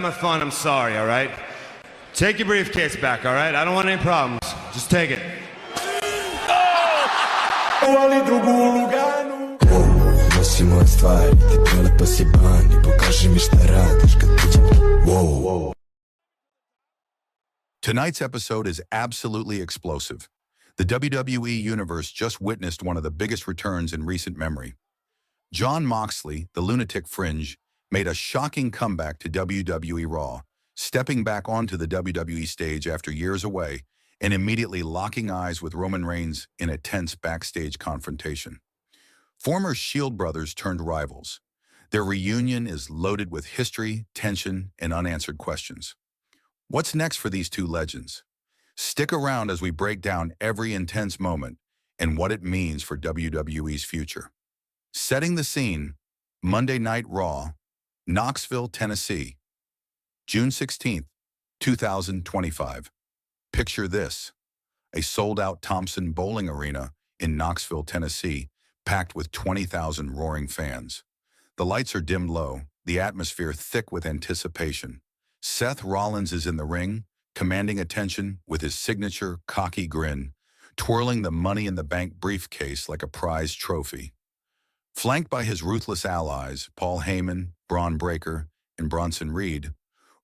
My fun, I'm sorry, all right? Take your briefcase back, all right? I don't want any problems. Just take it. Tonight's episode is absolutely explosive. The WWE Universe just witnessed one of the biggest returns in recent memory. Jon Moxley, the Lunatic Fringe, made a shocking comeback to WWE Raw, stepping back onto the WWE stage after years away and immediately locking eyes with Roman Reigns in a tense backstage confrontation. Former Shield brothers turned rivals. Their reunion is loaded with history, tension, and unanswered questions. What's next for these two legends? Stick around as we break down every intense moment and what it means for WWE's future. Setting the scene, Monday Night Raw, Knoxville, Tennessee, June 16th, 2025. Picture this: a sold-out Thompson Bowling Arena in Knoxville, Tennessee, packed with 20,000 roaring fans. The lights are dimmed low, the atmosphere thick with anticipation. Seth Rollins is in the ring, commanding attention with his signature cocky grin, twirling the Money in the Bank briefcase like a prized trophy. Flanked by his ruthless allies, Paul Heyman, Braun Breaker, and Bronson Reed,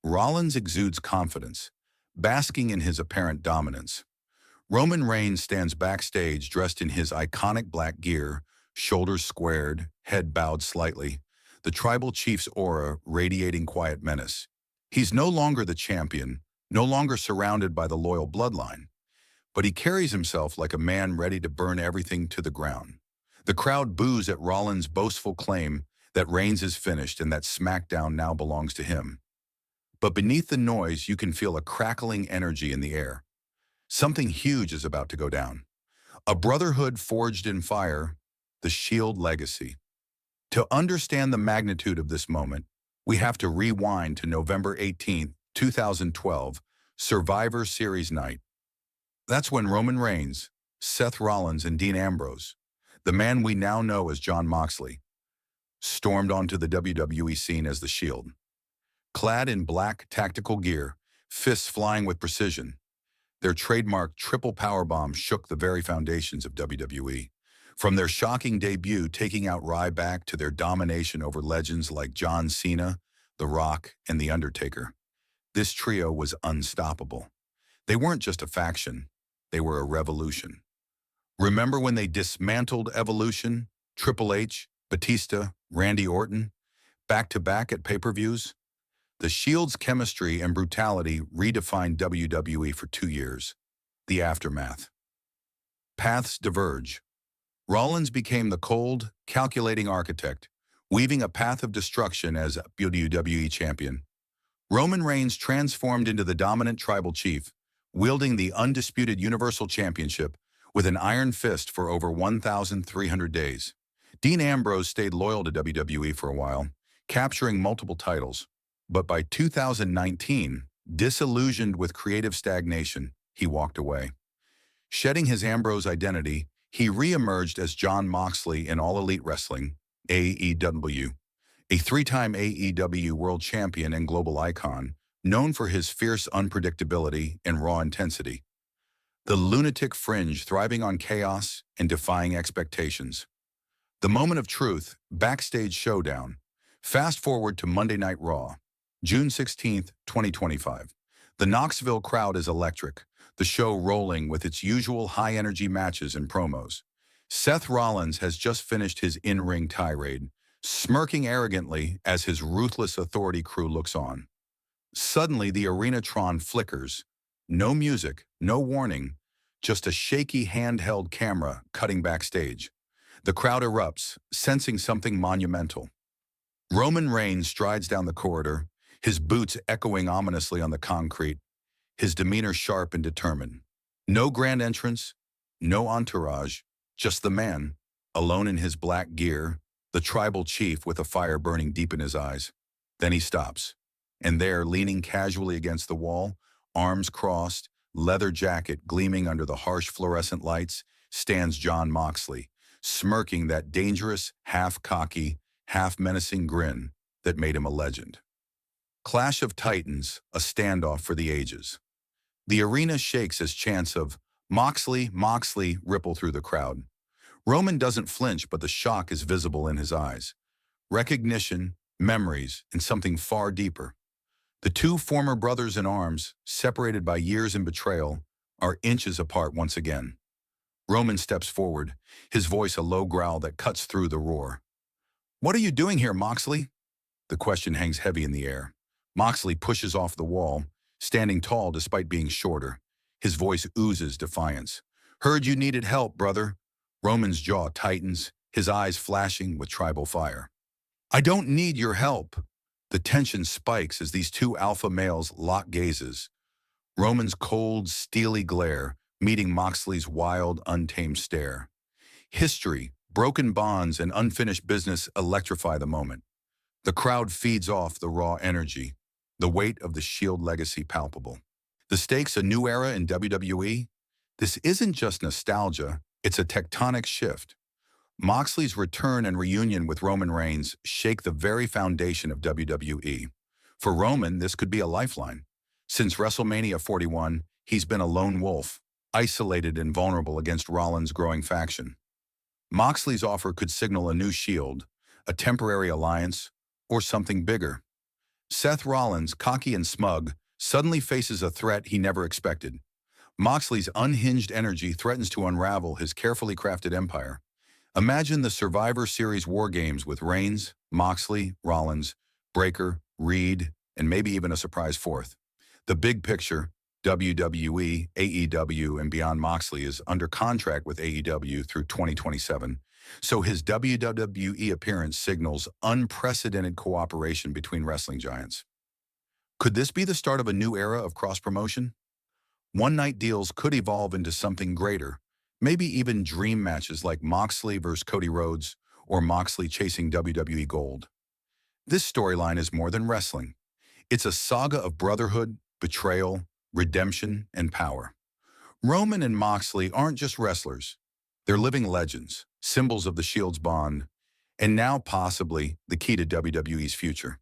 Rollins exudes confidence, basking in his apparent dominance. Roman Reigns stands backstage dressed in his iconic black gear, shoulders squared, head bowed slightly, the tribal chief's aura radiating quiet menace. He's no longer the champion, no longer surrounded by the loyal bloodline, but he carries himself like a man ready to burn everything to the ground. The crowd boos at Rollins' boastful claim that Reigns is finished and that SmackDown now belongs to him. But beneath the noise, you can feel a crackling energy in the air. Something huge is about to go down. A brotherhood forged in fire, the Shield legacy. To understand the magnitude of this moment, we have to rewind to November 18th, 2012, Survivor Series night. That's when Roman Reigns, Seth Rollins, and Dean Ambrose, the man we now know as Jon Moxley, stormed onto the WWE scene as the Shield. Clad in black tactical gear, fists flying with precision, their trademark triple powerbomb shook the very foundations of WWE. From their shocking debut taking out Ryback to their domination over legends like John Cena, The Rock, and The Undertaker, this trio was unstoppable. They weren't just a faction, they were a revolution. Remember when they dismantled Evolution, Triple H, Batista, Randy Orton, back-to-back at pay-per-views? The Shield's chemistry and brutality redefined WWE for 2 years. The aftermath. Paths diverge. Rollins became the cold, calculating architect, weaving a path of destruction as WWE champion. Roman Reigns transformed into the dominant tribal chief, wielding the undisputed Universal Championship with an iron fist for over 1,300 days. Dean Ambrose stayed loyal to WWE for a while, capturing multiple titles. But by 2019, disillusioned with creative stagnation, he walked away. Shedding his Ambrose identity, he re-emerged as Jon Moxley in All Elite Wrestling, AEW, a three-time AEW world champion and global icon, known for his fierce unpredictability and raw intensity. The Lunatic Fringe thriving on chaos and defying expectations. The moment of truth, Backstage Showdown. Fast forward to Monday Night Raw, June 16th, 2025. The Knoxville crowd is electric, the show rolling with its usual high-energy matches and promos. Seth Rollins has just finished his in-ring tirade, smirking arrogantly as his ruthless authority crew looks on. Suddenly, the Arenatron flickers. No music, no warning, just a shaky handheld camera cutting backstage. The crowd erupts, sensing something monumental. Roman Reigns strides down the corridor, his boots echoing ominously on the concrete, his demeanor sharp and determined. No grand entrance, no entourage, just the man, alone in his black gear, the tribal chief with a fire burning deep in his eyes. Then he stops, and there, leaning casually against the wall, arms crossed, leather jacket gleaming under the harsh fluorescent lights, stands Jon Moxley, smirking that dangerous, half-cocky, half-menacing grin that made him a legend. Clash of Titans, a standoff for the ages. The arena shakes as chants of Moxley, Moxley ripple through the crowd. Roman doesn't flinch, but the shock is visible in his eyes. Recognition, memories, and something far deeper. The two former brothers in arms, separated by years and betrayal, are inches apart once again. Roman steps forward, his voice a low growl that cuts through the roar. "What are you doing here, Moxley?" The question hangs heavy in the air. Moxley pushes off the wall, standing tall despite being shorter. His voice oozes defiance. "Heard you needed help, brother." Roman's jaw tightens, his eyes flashing with tribal fire. "I don't need your help." The tension spikes as these two alpha males lock gazes. Roman's cold, steely glare meeting Moxley's wild, untamed stare. History, broken bonds, and unfinished business electrify the moment. The crowd feeds off the raw energy, the weight of the Shield legacy palpable. The stakes, a new era in WWE? This isn't just nostalgia, it's a tectonic shift. Moxley's return and reunion with Roman Reigns shake the very foundation of WWE. For Roman, this could be a lifeline. Since WrestleMania 41, he's been a lone wolf, isolated and vulnerable against Rollins' growing faction. Moxley's offer could signal a new Shield, a temporary alliance, or something bigger. Seth Rollins, cocky and smug, suddenly faces a threat he never expected. Moxley's unhinged energy threatens to unravel his carefully crafted empire. Imagine the Survivor Series War Games with Reigns, Moxley, Rollins, Breakker, Reed, and maybe even a surprise fourth. The big picture, WWE, AEW, and beyond. Moxley is under contract with AEW through 2027, so his WWE appearance signals unprecedented cooperation between wrestling giants. Could this be the start of a new era of cross-promotion? One-night deals could evolve into something greater, maybe even dream matches like Moxley vs. Cody Rhodes or Moxley chasing WWE gold. This storyline is more than wrestling. It's a saga of brotherhood, betrayal, redemption, and power. Roman and Moxley aren't just wrestlers. They're living legends, symbols of the Shield's bond, and now possibly the key to WWE's future.